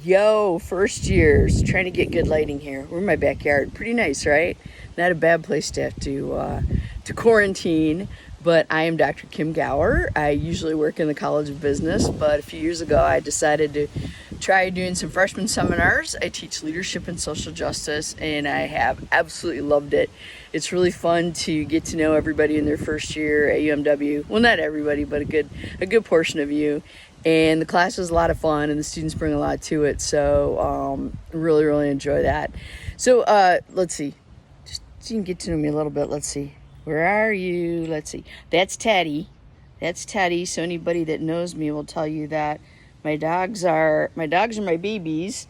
Yo, first years, trying to get good lighting here. We're in my backyard. Pretty nice, right? Not a bad place to have to quarantine. But I am Dr. Kim Gower. I usually work in the College of Business, but a few years ago I decided to try doing some freshman seminars. I teach leadership and social justice, and I have absolutely loved it. It's really fun to get to know everybody in their first year at UMW. Well, not everybody, but a good portion of you. And the class is a lot of fun, and the students bring a lot to it. So really enjoy that. So let's see. Just so you can get to know me a little bit. Let's see. Where are you? Let's see. That's Teddy. That's Teddy. So anybody that knows me will tell you that my dogs are my babies.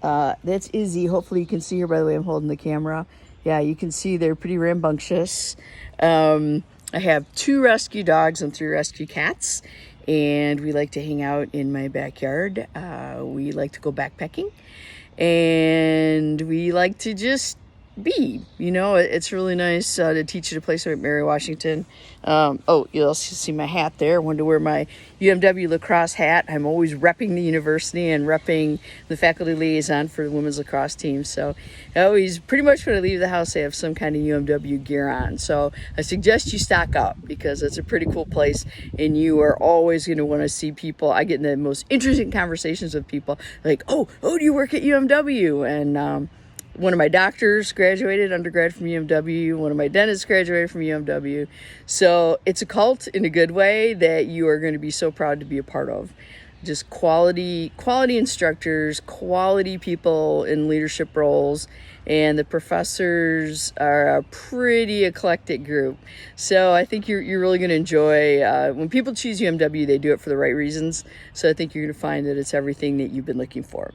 That's Izzy. Hopefully you can see her by the way I'm holding the camera. Yeah, you can see they're pretty rambunctious. I have 2 rescue dogs and 3 rescue cats, and we like to hang out in my backyard. We like to go backpacking, and we like to just be. It's really nice to teach at a place like Mary Washington. You'll also see my hat there. I wanted to wear my UMW lacrosse hat. I'm always repping the university and repping the faculty liaison for the women's lacrosse team. So I always, pretty much when I leave the house, I have some kind of UMW gear on. So I suggest you stock up because it's a pretty cool place, and you are always going to want to see people. I get in the most interesting conversations with people like, oh, do you work at UMW? And one of my doctors graduated undergrad from UMW. One of my dentists graduated from UMW. So it's a cult in a good way that you are going to be so proud to be a part of. Just quality instructors, quality people in leadership roles, and the professors are a pretty eclectic group. So I think you're really going to enjoy. When people choose UMW, they do it for the right reasons. So I think you're going to find that it's everything that you've been looking for.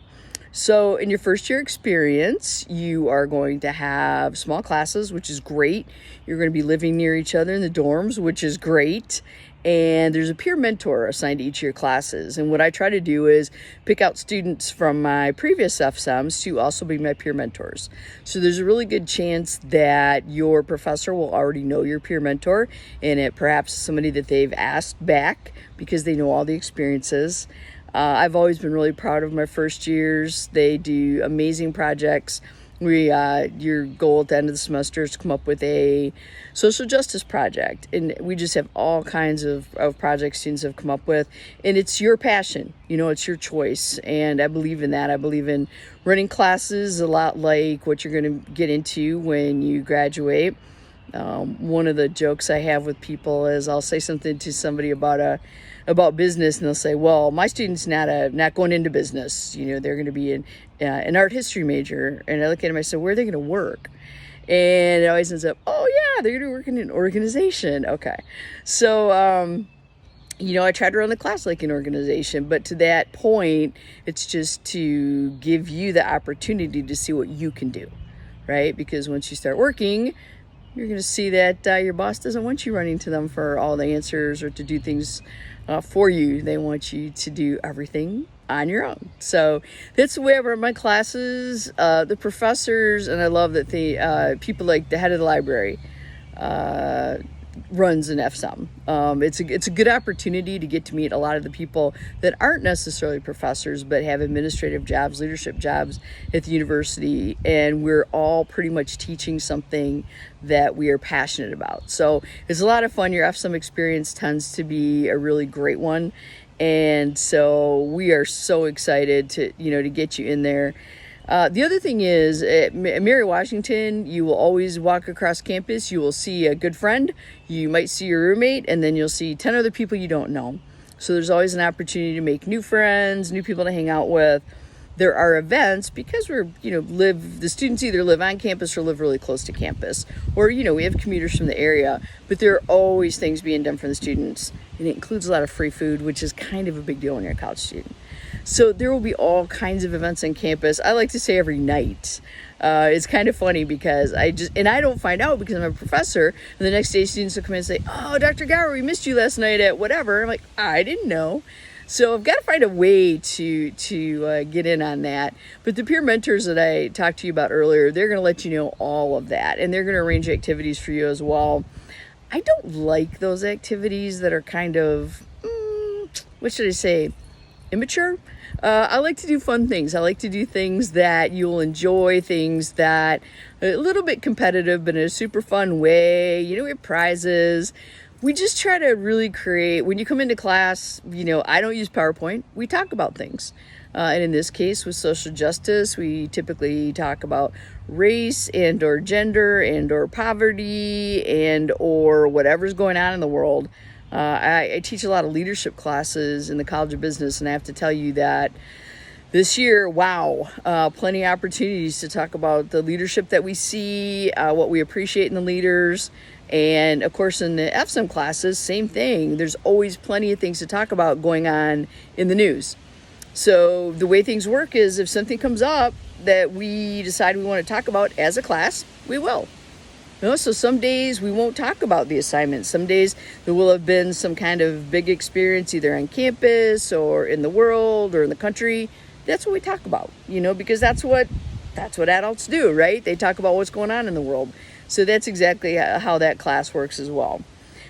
So in your first year experience, you are going to have small classes, which is great. You're going to be living near each other in the dorms, which is great. And there's a peer mentor assigned to each of your classes. And what I try to do is pick out students from my previous FSEMs to also be my peer mentors. So there's a really good chance that your professor will already know your peer mentor, and it perhaps somebody that they've asked back because they know all the experiences. I've always been really proud of my first years. They do amazing projects. Your goal at the end of the semester is to come up with a social justice project. And we just have all kinds of projects students have come up with. And it's your passion. It's your choice. And I believe in that. I believe in running classes a lot like what you're going to get into when you graduate. One of the jokes I have with people is I'll say something to somebody about business, and they'll say, well, my student's not going into business. They're going to be an art history major. And I look at them, I say, where are they going to work? And it always ends up, oh yeah, they're going to work in an organization. Okay. So, I try to run the class like an organization, but to that point, it's just to give you the opportunity to see what you can do, right? Because once you start working, you're going to see that your boss doesn't want you running to them for all the answers or to do things for you. They want you to do everything on your own. So that's the way I run my classes. The professors, and I love that the people like the head of the library runs an FSEM. It's a good opportunity to get to meet a lot of the people that aren't necessarily professors but have administrative jobs, leadership jobs at the university, and we're all pretty much teaching something that we are passionate about. So it's a lot of fun. Your FSEM experience tends to be a really great one, and so we are so excited to get you in there. The other thing is, at Mary Washington, you will always walk across campus. You will see a good friend. You might see your roommate, and then you'll see 10 other people you don't know. So there's always an opportunity to make new friends, new people to hang out with. There are events because the students either live on campus or live really close to campus, or, we have commuters from the area, but there are always things being done for the students, and it includes a lot of free food, which is kind of a big deal when you're a college student. So there will be all kinds of events on campus. I like to say every night. It's kind of funny because I don't find out because I'm a professor, and the next day students will come in and say, oh, Dr. Gower, we missed you last night at whatever. I'm like, I didn't know. So I've got to find a way to get in on that. But the peer mentors that I talked to you about earlier, they're going to let you know all of that, and they're going to arrange activities for you as well. I don't like those activities that are kind of, what should I say? immature. I like to do fun things. I like to do things that you'll enjoy, things that are a little bit competitive, but in a super fun way. We have prizes. We just try to really create, when you come into class, I don't use PowerPoint. We talk about things. And in this case, with social justice, we typically talk about race and or gender and or poverty and or whatever's going on in the world. I teach a lot of leadership classes in the College of Business, and I have to tell you that this year, wow, plenty of opportunities to talk about the leadership that we see, what we appreciate in the leaders. And of course, in the FSM classes, same thing. There's always plenty of things to talk about going on in the news. So the way things work is if something comes up that we decide we want to talk about as a class, we will. So some days we won't talk about the assignment. Some days there will have been some kind of big experience either on campus or in the world or in the country. That's what we talk about, because that's what adults do, right? They talk about what's going on in the world. So that's exactly how that class works as well.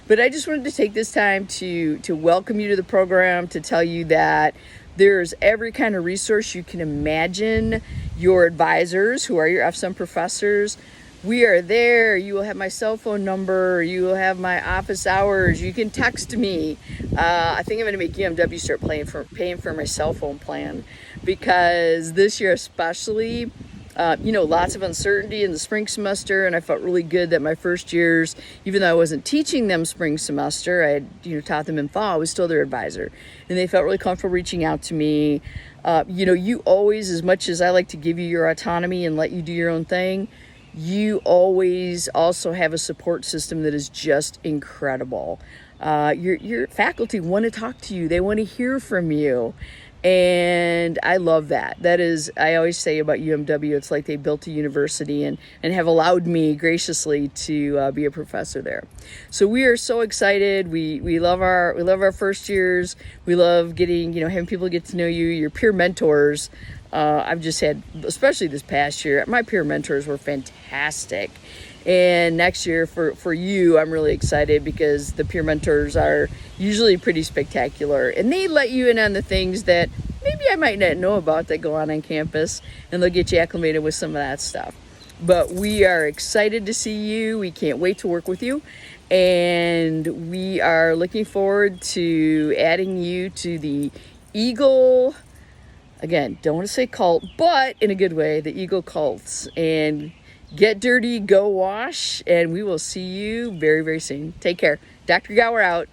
But I just wanted to take this time to welcome you to the program, to tell you that there's every kind of resource you can imagine. Your advisors, who are your FSM professors, we are there. You will have my cell phone number. You will have my office hours. You can text me. I think I'm going to make UMW start paying for my cell phone plan, because this year especially, lots of uncertainty in the spring semester, and I felt really good that my first years, even though I wasn't teaching them spring semester, I had taught them in fall, I was still their advisor, and they felt really comfortable reaching out to me. You always, as much as I like to give you your autonomy and let you do your own thing, you always also have a support system that is just incredible. Your faculty want to talk to you. They want to hear from you. And I love that. That is, I always say about UMW, it's like they built a university and have allowed me graciously to be a professor there. So we are so excited. We love our first years. We love getting, having people get to know you, your peer mentors. I've just had, especially this past year, my peer mentors were fantastic. And next year for you, I'm really excited because the peer mentors are usually pretty spectacular. And they let you in on the things that maybe I might not know about that go on campus. And they'll get you acclimated with some of that stuff. But we are excited to see you. We can't wait to work with you. And we are looking forward to adding you to the Eagle, again, don't want to say cult, but in a good way, the Eagle cults. And get dirty, go wash, and we will see you very, very soon. Take care. Dr. Gower out.